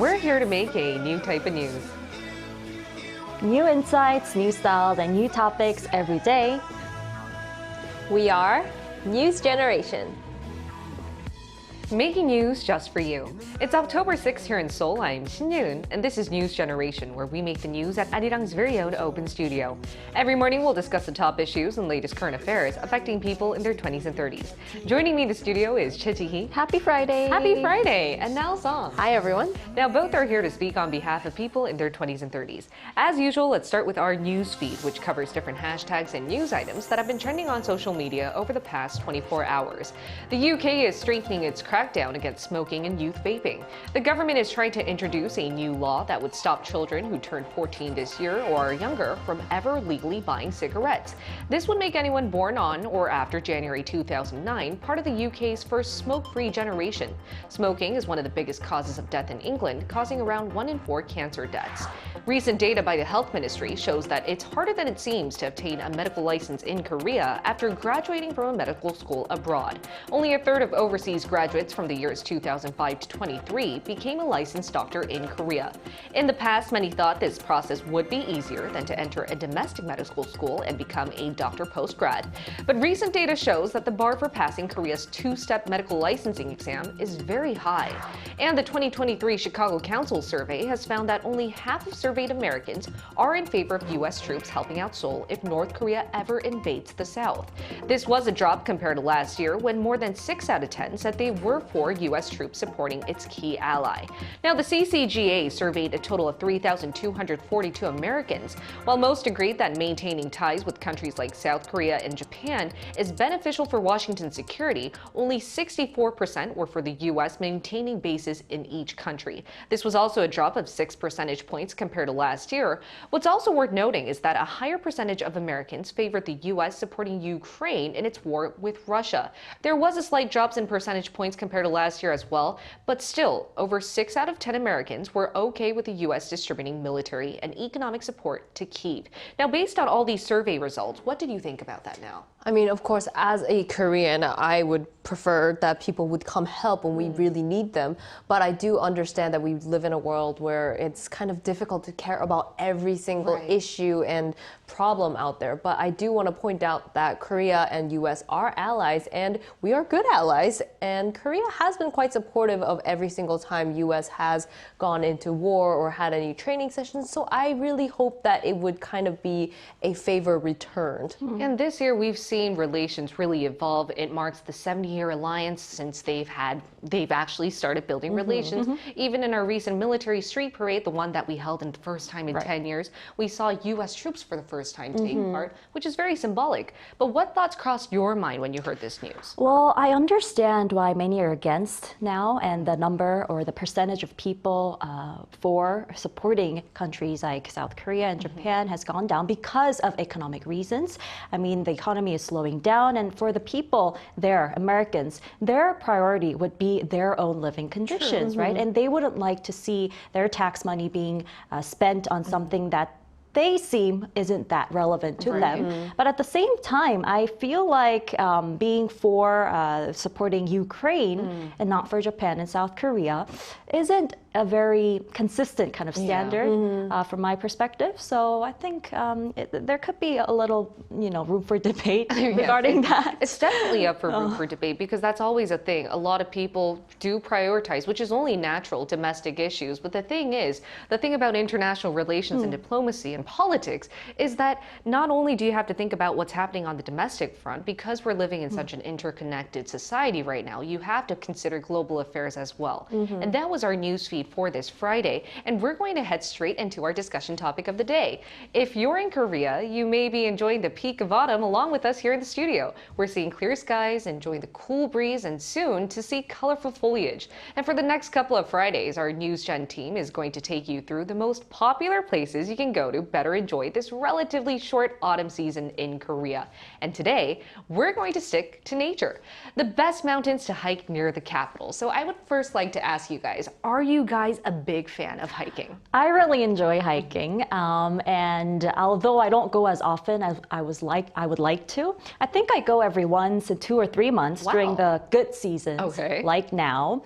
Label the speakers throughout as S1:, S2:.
S1: we're here to make a new type of news.
S2: New insights, new styles, and new topics every day.
S3: We are News Generation.
S1: Making news just for you. It's October 6th here in Seoul. I'm Shin, and this is News Generation, where we make the news at Arirang's very own open studio. Every morning, we'll discuss the top issues and latest current affairs affecting people in their 20s and 30s. Joining me in the studio is Ji-hee.
S3: Happy Friday.
S1: Happy Friday, and Namsan.
S3: Hi, everyone.
S1: Now, both are here to speak on behalf of people in their 20s and 30s. As usual, let's start with our news feed, which covers different hashtags and news items that have been trending on social media over the past 24 hours. The UK is strengthening its crackdown against smoking and youth vaping. The government is trying to introduce a new law that would stop children who turn 14 this year or are younger from ever legally buying cigarettes. This would make anyone born on or after January 2009 part of the UK's first smoke-free generation. Smoking is one of the biggest causes of death in England, causing around 1 in 4 cancer deaths. Recent data by the Health Ministry shows that it's harder than it seems to obtain a medical license in Korea after graduating from a medical school abroad. Only a third of overseas graduates from the years 2005 to 23 became a licensed doctor in Korea. In the past, many thought this process would be easier than to enter a domestic medical school and become a doctor post-grad. But recent data shows that the bar for passing Korea's two-step medical licensing exam is very high. And the 2023 Chicago Council survey has found that only half of surveyed Americans are in favor of U.S. troops helping out Seoul if North Korea ever invades the South. This was a drop compared to last year, when more than 6 out of 10 said they were for U.S. troops supporting its key ally. Now, the CCGA surveyed a total of 3,242 Americans. While most agreed that maintaining ties with countries like South Korea and Japan is beneficial for Washington's security, only 64% were for the U.S. maintaining bases in each country. This was also a drop of 6 percentage points compared to last year. What's also worth noting is that a higher percentage of Americans favored the U.S. supporting Ukraine in its war with Russia. There was a slight drop in percentage points compared to last year as well, but still, over 6 out of 10 Americans were okay with the U.S. distributing military and economic support to Kyiv. Now, based on all these survey results, what did you think about that now?
S3: I mean, of course, as a Korean, I would prefer that people would come help when we really need them. But I do understand that we live in a world where it's kind of difficult to care about every single issue and problem out there. But I do want to point out that Korea and U.S. are allies, and we are good allies. And Korea has been quite supportive of every single time U.S. has gone into war or had any training sessions. So I really hope that it would kind of be a favor returned.
S1: And this year we've seen relations really evolve. It marks the 70-year alliance since they've actually started building relations. Even in our recent military street parade, the one that we held in the first time in 10 years, we saw U.S. troops for the first time take part, which is very symbolic. But what thoughts crossed your mind when you heard this news?
S2: Well, I understand why many are against now, and the number or the percentage of people for supporting countries like South Korea and Japan has gone down because of economic reasons. I mean, the economy is slowing down, and for the people there, Americans, their priority would be their own living conditions, right? And they wouldn't like to see their tax money being spent on something that they seem isn't that relevant to them. But at the same time, I feel like being for supporting Ukraine and not for Japan and South Korea isn't a very consistent kind of standard from my perspective. So I think there could be a little, room for debate regarding that.
S1: It's definitely up for room for debate, because that's always a thing. A lot of people do prioritize, which is only natural, domestic issues. But the thing about international relations and diplomacy and politics is that not only do you have to think about what's happening on the domestic front, because we're living in such an interconnected society right now, you have to consider global affairs as well. And that was our news feed for this Friday, and we're going to head straight into our discussion topic of the day. If you're in Korea, you may be enjoying the peak of autumn along with us here in the studio. We're seeing clear skies, enjoying the cool breeze, and soon to see colorful foliage. And for the next couple of Fridays, our News Gen team is going to take you through the most popular places you can go to better enjoy this relatively short autumn season in Korea. And today, we're going to stick to nature. The best mountains to hike near the capital. So I would first like to ask you guys, are you guys a big fan of hiking?
S2: I really enjoy hiking, and although I don't go as often as I would like to, I think I go every once in 2 or 3 months during the good seasons, like now.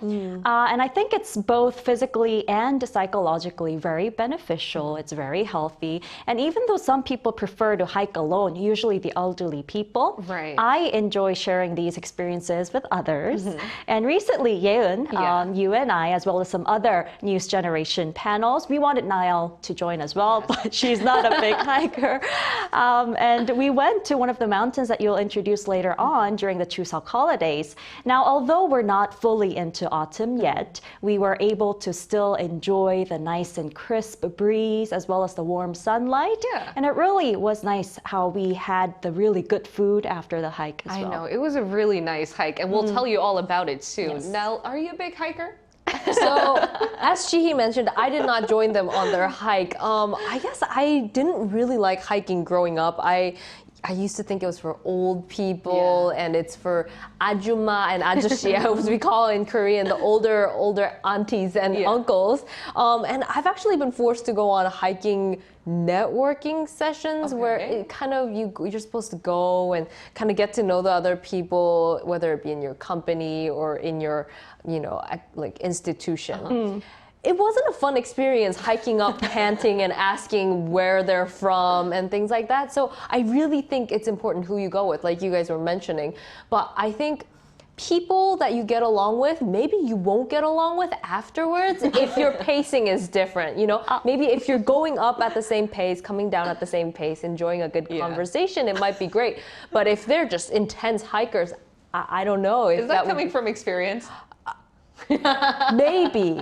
S2: And I think it's both physically and psychologically very beneficial. It's very healthy, and even though some people prefer to hike alone, usually the elderly people, I enjoy sharing these experiences with others. And recently, Yeun, you and I, as well as some other News Generation panels, we wanted Niall to join as well, but she's not a big hiker. And we went to one of the mountains that you'll introduce later on during the Chuseok holidays. Now, although we're not fully into autumn yet, we were able to still enjoy the nice and crisp breeze as well as the warm sunlight. And it really was nice how we had the really good food after the hike as well.
S1: I know, it was a really nice hike, and we'll tell you all about it soon. Nell, are you a big hiker?
S3: So, as Chihi mentioned, I did not join them on their hike. I guess I didn't really like hiking growing up. I used to think it was for old people, and it's for ajumma and ajushi, as we call it in Korean, the older aunties and uncles. And I've actually been forced to go on hiking networking sessions where it kind of you're supposed to go and kind of get to know the other people, whether it be in your company or in your like institution. It wasn't a fun experience hiking up panting and asking where they're from and things like that. So I really think it's important who you go with, like you guys were mentioning. But I think people that you get along with, maybe you won't get along with afterwards if your pacing is different. Maybe if you're going up at the same pace, coming down at the same pace, enjoying a good conversation, it might be great. But if they're just intense hikers, I don't know.
S1: Is that coming from experience?
S3: Maybe,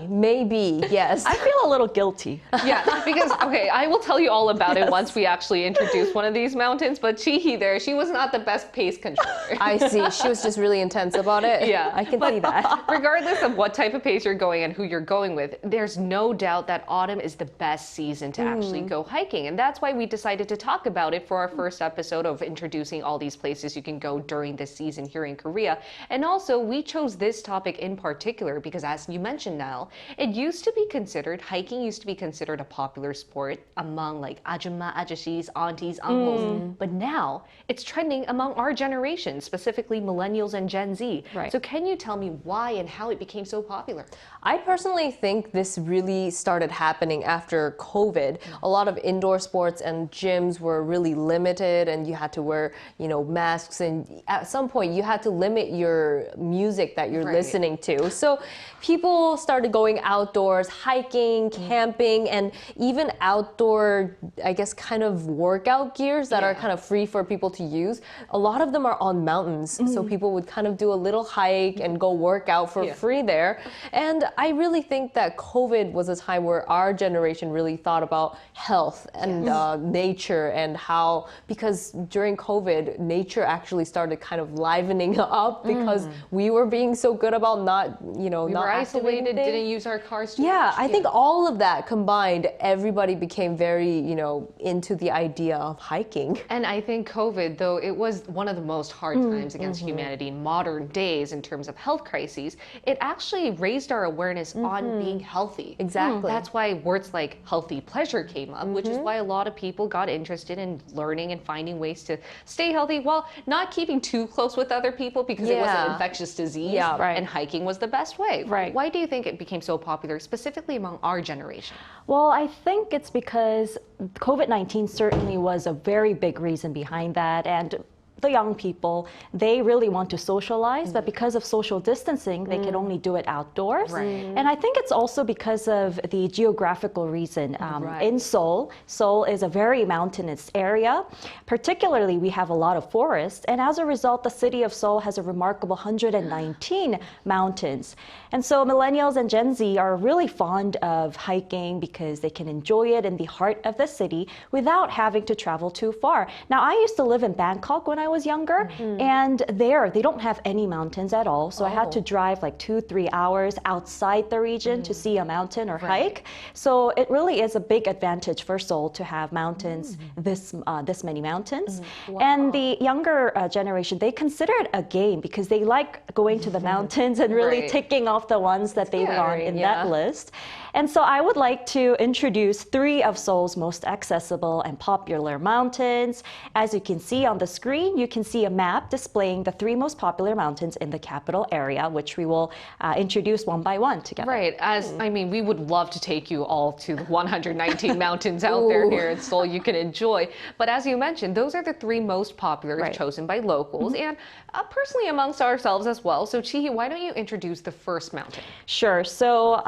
S3: yes.
S2: I feel a little guilty.
S1: Yeah, because, I will tell you all about it once we actually introduce one of these mountains, but Chihi there, she was not the best pace controller.
S3: I see. She was just really intense about it.
S1: Yeah.
S3: I can see that.
S1: Regardless of what type of pace you're going and who you're going with, there's no doubt that autumn is the best season to actually go hiking. And that's why we decided to talk about it for our first episode of introducing all these places you can go during this season here in Korea. And also, we chose this topic in particular because, as you mentioned, Nell, hiking used to be considered a popular sport among like ajumma, ajashis, aunties, uncles. But now it's trending among our generation, specifically millennials and Gen Z. So can you tell me why and how it became so popular?
S3: I personally think this really started happening after COVID. A lot of indoor sports and gyms were really limited, and you had to wear, masks, and at some point you had to limit your music that you're listening to. So people started going outdoors, hiking, camping, and even outdoor, I guess, kind of workout gears that are kind of free for people to use. A lot of them are on mountains, so people would kind of do a little hike and go work out for free there. And I really think that COVID was a time where our generation really thought about health and nature, and how, because during COVID, nature actually started kind of livening up because we were being so good about not
S1: were isolated, didn't use our cars too much.
S3: I think all of that combined, everybody became very, into the idea of hiking.
S1: And I think COVID, though it was one of the most hard times against humanity in modern days in terms of health crises, it actually raised our awareness on being healthy.
S3: Exactly.
S1: That's why words like healthy pleasure came up, which is why a lot of people got interested in learning and finding ways to stay healthy while not keeping too close with other people because it was an infectious disease. And hiking was the best way. Why do you think it became so popular, specifically among our generation?
S2: Well, I think it's because COVID-19 certainly was a very big reason behind that. And the young people, they really want to socialize, but because of social distancing, they can only do it outdoors. And I think it's also because of the geographical reason. In Seoul, Seoul is a very mountainous area. Particularly, we have a lot of forests, and as a result, the city of Seoul has a remarkable 119 mountains. And so millennials and Gen Z are really fond of hiking because they can enjoy it in the heart of the city without having to travel too far. Now, I used to live in Bangkok when I was younger, and there they don't have any mountains at all. So I had to drive like 2-3 hours outside the region to see a mountain or hike. So it really is a big advantage for Seoul to have mountains, this many mountains. And the younger generation, they consider it a game because they like going to the mountains and really ticking off the ones that they've gone in that list. And so I would like to introduce three of Seoul's most accessible and popular mountains. As you can see on the screen, you can see a map displaying the three most popular mountains in the capital area, which we will introduce one by one together.
S1: Right. I mean, we would love to take you all to the 119 mountains out there here in Seoul you can enjoy. But as you mentioned, those are the three most popular chosen by locals and personally amongst ourselves as well. So Chihi, why don't you introduce the first mountain?
S2: Sure. So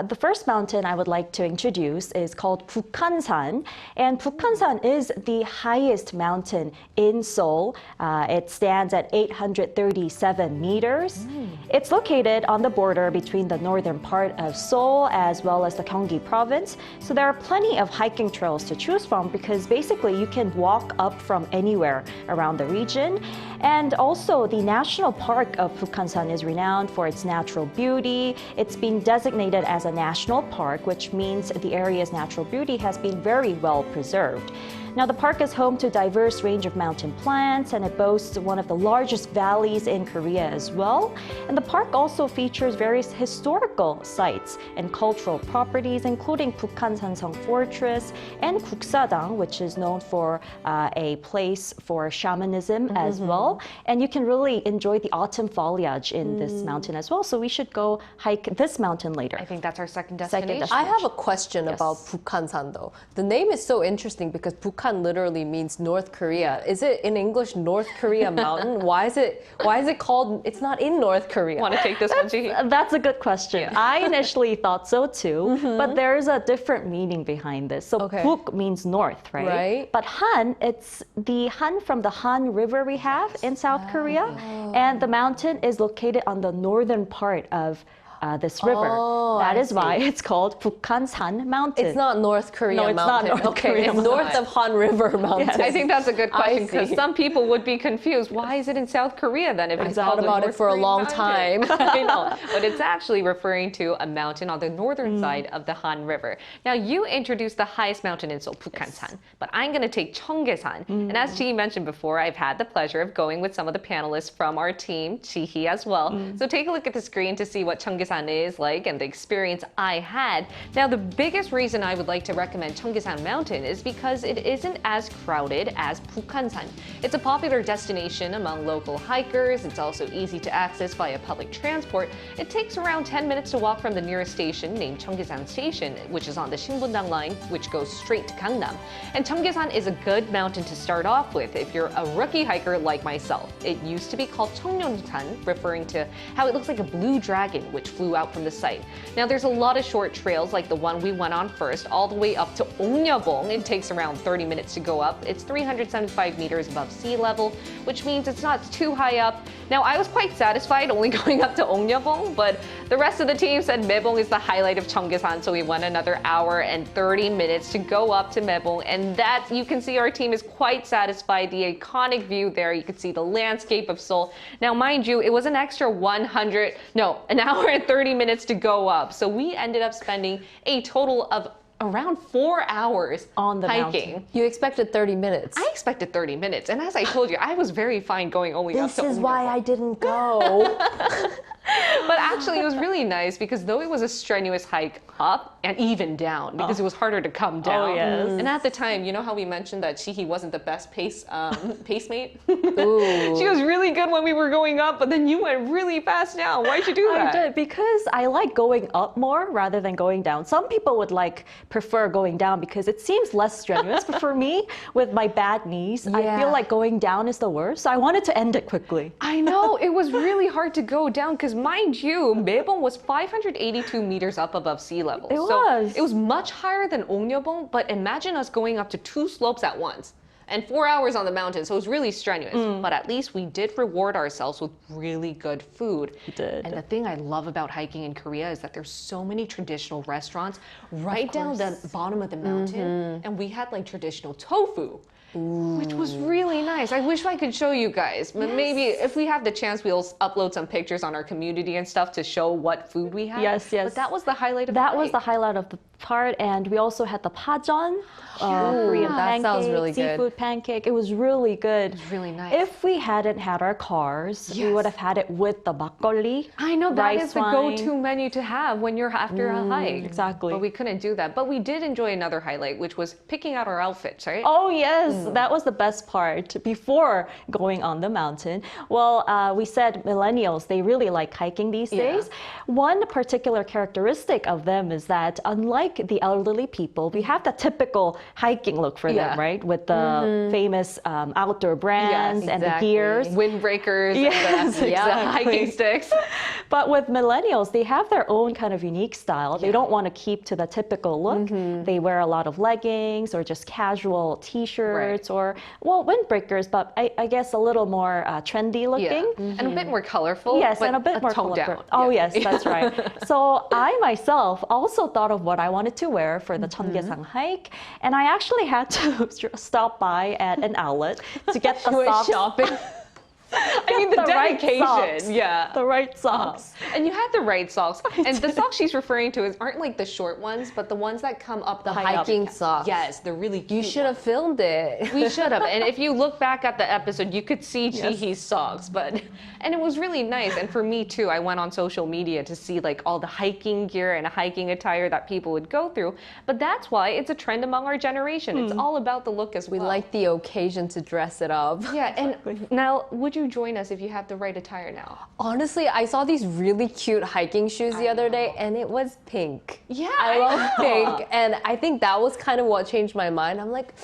S2: the first mountain I would like to introduce is called Bukhansan. And Bukhansan is the highest mountain in Seoul. It stands at 837 meters. It's located on the border between the northern part of Seoul as well as the Gyeonggi province. So there are plenty of hiking trails to choose from because basically you can walk up from anywhere around the region. And also the national park of Bukhansan is renowned for its natural beauty. It's been designated as a national park, which means the area's natural beauty has been very well preserved. Now, the park is home to a diverse range of mountain plants, and it boasts one of the largest valleys in Korea as well. And the park also features various historical sites and cultural properties, including Bukhansan Fortress and Guksadang, which is known for a place for shamanism as well. And you can really enjoy the autumn foliage in this mountain as well. So we should go hike this mountain later.
S1: I think that's our second destination.
S3: I have a question about Bukhansan though. The name is so interesting because Bukhan literally means North Korea. Is it in English North Korea mountain? Why is it called, it's not in North Korea?
S1: Want to take this one, Chihi?
S2: That's a good question. I initially thought so too, but there's a different meaning behind this. So Buk means north, right? But Han, it's the Han from the Han River we have in South Korea. And the mountain is located on the northern part of this river. That is why it's called Bukhansan Mountain.
S3: It's not North Korea
S2: No, it's
S3: mountain.
S2: not North
S3: Okay,
S2: Korea
S3: it's
S2: mountain.
S3: north of Han River mountain.
S1: I think that's a good question because
S3: see.
S1: some people would be confused. Why is it in South Korea then if it's
S3: thought
S1: called
S3: about it
S1: North
S3: for a
S1: Korean
S3: long
S1: mountain?
S3: time.
S1: I know, but it's actually referring to a mountain on the northern side of the Han River. Now, you introduced the highest mountain in Seoul, Bukhansan, but I'm going to take cheonggyesan. And as Chihi mentioned before, I've had the pleasure of going with some of the panelists from our team, Chihi as well. So take a look at the screen to see what cheonggyesan is like and the experience I had. Now, the biggest reason I would like to recommend Cheonggyesan Mountain is because it isn't as crowded as Bukhansan. It's a popular destination among local hikers. It's also easy to access via public transport. It takes around 10 minutes to walk from the nearest station named Cheonggyesan Station, which is on the Shinbundang line, which goes straight to Gangnam. And Cheonggyesan is a good mountain to start off with if you're a rookie hiker like myself. It used to be called Cheonggyesan, referring to how it looks like a blue dragon which flew out from the site. Now, there's a lot of short trails like the one we went on first, all the way up to Ongnyeobong. It takes around 30 minutes to go up. It's 375 meters above sea level, which means it's not too high up. Now, I was quite satisfied only going up to Ongnyeobong, but the rest of the team said Maebong is the highlight of Cheonggyesan, so we went another hour and 30 minutes to go up to Maebong, and that, you can see our team is quite satisfied. The iconic view there, you can see the landscape of Seoul. Now, mind you, it was an extra an hour and 30 minutes to go up. So we ended up spending a total of around 4 hours
S2: on the
S1: hiking.
S2: mountain.
S3: You expected 30 minutes.
S1: I expected 30 minutes. And as I told you, I was very fine going only up to
S3: This is why
S1: Ongnyeobong.
S3: I didn't go.
S1: But actually, it was really nice because though it was a strenuous hike up and even down because it was harder to come down.
S2: Oh, yes.
S1: And at the time, you know how we mentioned that Chihi wasn't the best pacemate?
S3: Ooh.
S1: She was really good when we were going up, but then you went really fast down. Why'd you do that?
S2: I did because I like going up more rather than going down. Some people would prefer going down because it seems less strenuous, but for me, with my bad knees, I feel like going down is the worst. So I wanted to end it quickly.
S1: I know, it was really hard to go down because mind you, Maebong was 582 meters up above sea level.
S2: It was
S1: much higher than Ongnyeobong, but imagine us going up to 2 slopes at once. And 4 hours on the mountain, so it was really strenuous. But at least we did reward ourselves with really good food.
S2: We did.
S1: And the thing I love about hiking in Korea is that there's so many traditional restaurants right down the bottom of the mountain. And we had like traditional tofu. Which was really nice. I wish I could show you guys. But maybe if we have the chance, we'll upload some pictures on our community and stuff to show what food we had.
S2: Yes.
S1: But that was the highlight of
S2: That
S1: the
S2: was the
S1: hike.
S2: highlight of the part, and we also had the pajeon, Korean
S3: that
S2: pancake,
S3: sounds really good.
S2: seafood pancake. It was really good.
S1: It's really nice.
S2: If we hadn't had our cars, we would have had it with the makgeolli.
S1: I know that
S2: rice
S1: is the
S2: wine.
S1: go-to menu to have when you're after a hike.
S2: Exactly.
S1: But we couldn't do that. But we did enjoy another highlight, which was picking out our outfits, right?
S2: Oh yes, that was the best part before going on the mountain. Well, we said millennials, they really like hiking these days. One particular characteristic of them is that unlike the elderly people, we have the typical hiking look for them, right? With the famous outdoor brands and the gears.
S1: Windbreakers,
S2: Yes,
S1: and the hiking
S2: exactly.
S1: sticks.
S2: But with millennials, they have their own kind of unique style. They don't want to keep to the typical look. They wear a lot of leggings or just casual t-shirts or, well, windbreakers, but I guess a little more trendy looking.
S1: And a bit more colorful.
S2: Yes,
S1: but
S2: and a bit more
S1: toned
S2: colorful.
S1: down.
S2: Oh, yes, that's right. So I myself also thought of what I wanted to wear for the cheonggyesan hike, and I actually had to stop by at an outlet to get the
S1: You went
S2: socks.
S1: shopping. I mean, the
S2: right
S1: dedication.
S2: socks.
S1: Yeah.
S2: The right socks.
S1: And you had the right socks. And the socks she's referring to aren't like the short ones, but the ones that come up the
S3: Hiking socks.
S1: Yes, they're really cute.
S3: You should have filmed it.
S1: We should have. And if you look back at the episode, you could see Jihee's socks. And it was really nice. And for me too, I went on social media to see like all the hiking gear and hiking attire that people would go through. But that's why it's a trend among our generation. It's all about the look as
S3: We
S1: well.
S3: like the occasion to dress it up.
S1: Yeah, and now, would you join us if you had the right attire now?
S3: Honestly, I saw these really cute hiking shoes the other day, and it was pink.
S1: Yeah,
S3: I love pink, and I think that was kind of what changed my mind. I'm like,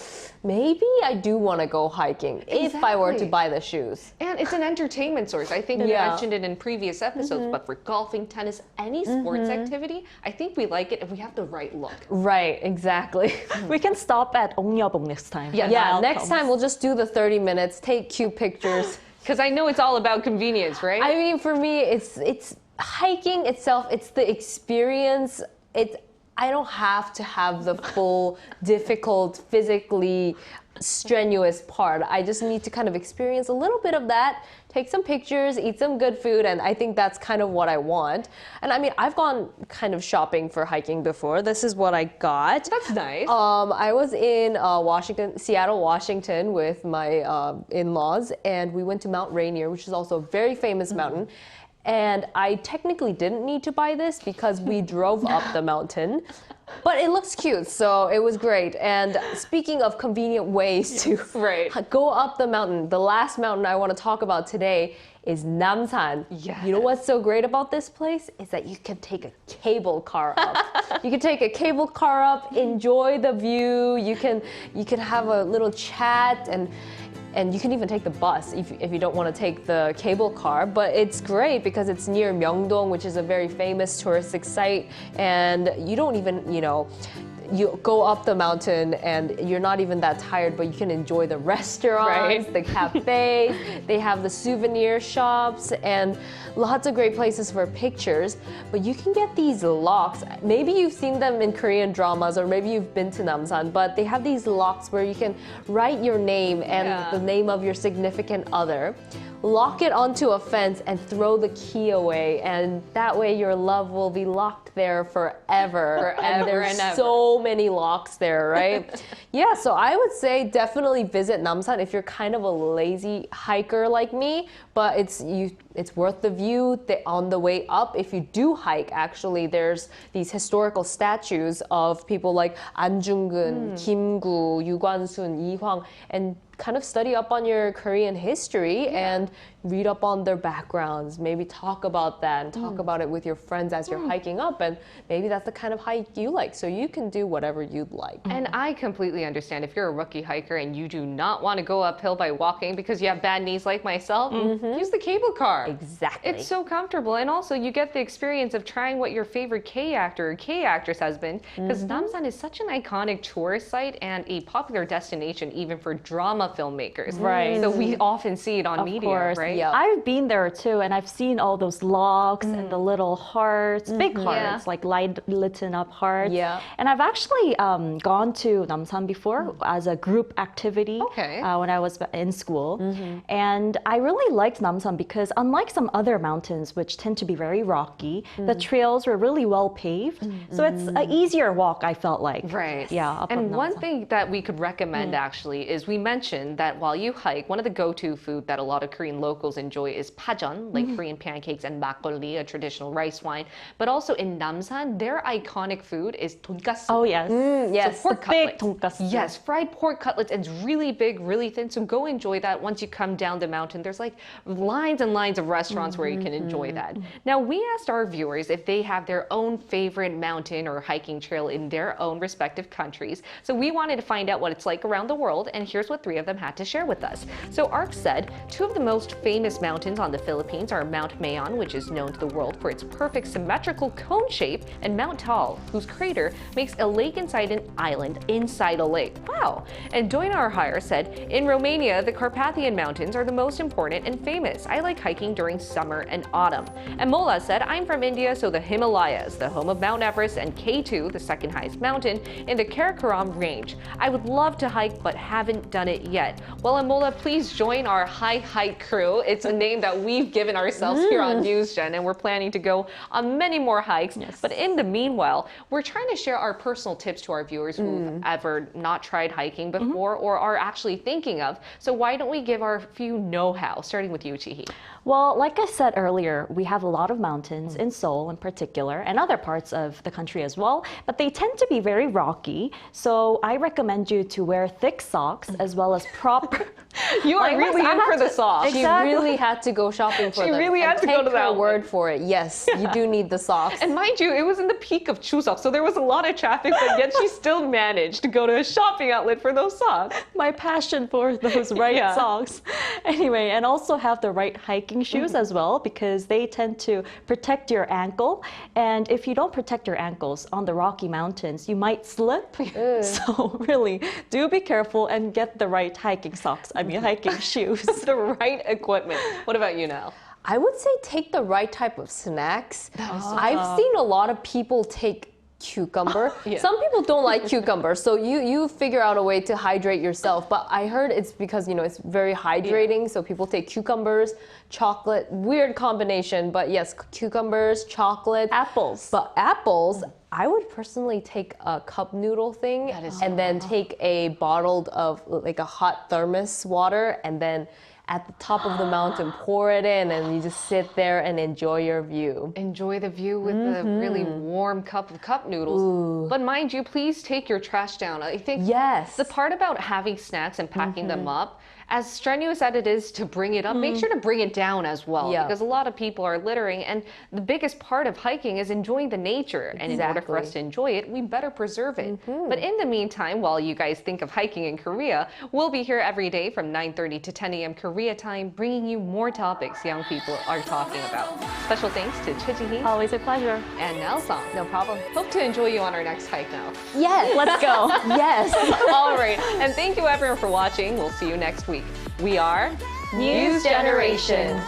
S3: maybe I do want to go hiking if I were to
S1: Exactly.
S3: buy the shoes.
S1: And it's an entertainment source. I think we
S3: Yeah.
S1: mentioned it in previous episodes, but for golfing, tennis, any sports activity, I think we like it if we have the right look.
S3: Right, exactly.
S2: We can stop at Ongyabong next time.
S1: Yeah,
S3: Yeah,
S2: I'll
S3: next
S2: come.
S3: time we'll just do the 30 minutes, take cute pictures.
S1: Because I know it's all about convenience, right?
S3: I mean, for me, it's hiking itself. It's the experience. I don't have to have the full, difficult, physically strenuous part. I just need to kind of experience a little bit of that, take some pictures, eat some good food, and I think that's kind of what I want. And I mean, I've gone kind of shopping for hiking before. This is what I got.
S1: That's nice.
S3: I was in Seattle, Washington with my in-laws, and we went to Mount Rainier, which is also a very famous mountain. And I technically didn't need to buy this because we drove up the mountain, but it looks cute, so it was great. And speaking of convenient ways to go up the mountain, the last mountain I want to talk about today is Namsan.
S1: Yes.
S3: You know what's so great about this place is that you can take a cable car up. You can take a cable car up, enjoy the view. You can have a little chat and you can even take the bus if you don't want to take the cable car. But it's great because it's near Myeongdong, which is a very famous touristic site. And you don't even, you go up the mountain and you're not even that tired, but you can enjoy the restaurants, the cafes, they have the souvenir shops and lots of great places for pictures. But you can get these locks. Maybe you've seen them in Korean dramas or maybe you've been to Namsan, but they have these locks where you can write your name and the name of your significant other, lock it onto a fence and throw the key away, and that way your love will be locked there forever. And there's so many locks there, right? Yeah, so I would say definitely visit Namsan if you're kind of a lazy hiker like me, but it's worth the view. On the way up, if you do hike, actually, there's these historical statues of people like An Jung-geun, Kim Gu, Yu Kwan-sun, Lee Hwang, and kind of study up on your Korean history and read up on their backgrounds, maybe talk about that and talk about it with your friends as you're hiking up, and maybe that's the kind of hike you like, so you can do whatever you'd like.
S1: And I completely understand if you're a rookie hiker and you do not want to go uphill by walking because you have bad knees like myself, use the cable car.
S3: Exactly.
S1: It's so comfortable, and also you get the experience of trying what your favorite K actor or K actress has been, because Namsan is such an iconic tourist site and a popular destination even for drama drama filmmakers.
S2: Right.
S1: So we often see it on
S2: Of
S1: media,
S2: course.
S1: right?
S3: Yeah.
S2: I've been there too, and I've seen all those logs and the little hearts, big hearts, like light lit up hearts.
S3: Yeah.
S2: And I've actually gone to Namsan before as a group activity when I was in school. And I really liked Namsan because unlike some other mountains, which tend to be very rocky, the trails were really well paved. So it's an easier walk, I felt like.
S1: Right.
S2: Yeah. Up
S1: And one
S2: Namsan.
S1: thing that we could recommend actually is we mentioned that while you hike, one of the go-to food that a lot of Korean locals enjoy is pajeon, like Korean pancakes, and makgeolli, a traditional rice wine. But also in Namsan, their iconic food is tonkatsu.
S2: Oh, yes.
S3: Yes.
S1: So pork
S2: The big
S1: cutlets.
S2: tonkatsu.
S1: Yes, fried pork cutlets, and it's really big, really thin. So go enjoy that. Once you come down the mountain, there's like lines and lines of restaurants where you can enjoy that. Now, we asked our viewers if they have their own favorite mountain or hiking trail in their own respective countries. So we wanted to find out what it's like around the world, and here's what 3 of them had to share with us. So Ark said 2 of the most famous mountains on the Philippines are Mount Mayon, which is known to the world for its perfect symmetrical cone shape, and Mount Taal, whose crater makes a lake inside an island inside a lake. Wow! And Doinar Hire said, in Romania, the Carpathian Mountains are the most important and famous. I like hiking during summer and autumn. And Mola said, I'm from India, so the Himalayas, the home of Mount Everest, and K2, the second highest mountain, in the Karakoram range. I would love to hike, but haven't done it yet. Well, Amola, please join our High Hike crew. It's a name that we've given ourselves here on NewsGen, and we're planning to go on many more hikes.
S2: Yes.
S1: But in the meanwhile, we're trying to share our personal tips to our viewers who've ever not tried hiking before or are actually thinking of. So why don't we give our few know-how, starting with you, Chihi?
S2: Well, like I said earlier, we have a lot of mountains in Seoul in particular, and other parts of the country as well, but they tend to be very rocky. So I recommend you to wear thick socks as well as proper.
S1: You are
S2: Like,
S1: really
S2: I
S1: in
S2: had
S1: for the
S2: to-
S1: socks.
S3: She
S2: Exactly.
S3: really had to go shopping for
S1: She
S3: them.
S1: really
S3: and
S1: had to go
S3: take
S1: to that
S3: her
S1: one.
S3: word for it. Yes, you do need the socks.
S1: And mind you, it was in the peak of Chuseok, so there was a lot of traffic, but yet she still managed to go to a shopping outlet for those socks.
S2: My passion for those right
S1: Yeah.
S2: socks. Anyway, and also have the right hiking shoes as well, because they tend to protect your ankle. And if you don't protect your ankles on the Rocky Mountains, you might slip. So really, do be careful and get the right hiking socks. I mean, hiking shoes.
S1: The right equipment. What about you now?
S3: I would say take the right type of snacks. I've seen a lot of people take cucumber.
S1: Yeah.
S3: Some people don't like cucumber, so you figure out a way to hydrate yourself. But I heard it's because, you know, it's very hydrating, so people take cucumbers, chocolate, weird combination, but yes, cucumbers, chocolate.
S2: Apples.
S3: But apples, I would personally take a cup noodle thing and then take a bottle of like a hot thermos water and then at the top of the mountain, pour it in, and you just sit there and enjoy your view.
S1: Enjoy the view with a really warm cup of cup noodles. But mind you, please take your trash down. I think
S3: Yes.
S1: the part about having snacks and packing them up, as strenuous as it is to bring it up, make sure to bring it down as well.
S3: Yeah.
S1: Because a lot of people are littering, and the biggest part of hiking is enjoying the nature. And in order for us to enjoy it, we better preserve it. But in the meantime, while you guys think of hiking in Korea, we'll be here every day from 9:30 to 10 a.m. Korea time, bringing you more topics young people are talking about. Special thanks to Chiji
S2: Always a pleasure.
S1: and Namsan.
S3: No problem.
S1: Hope to enjoy you on our next hike now.
S3: Yes.
S2: Let's go.
S3: Yes.
S1: All right, and thank you everyone for watching. We'll see you next week. We are
S3: News Generation.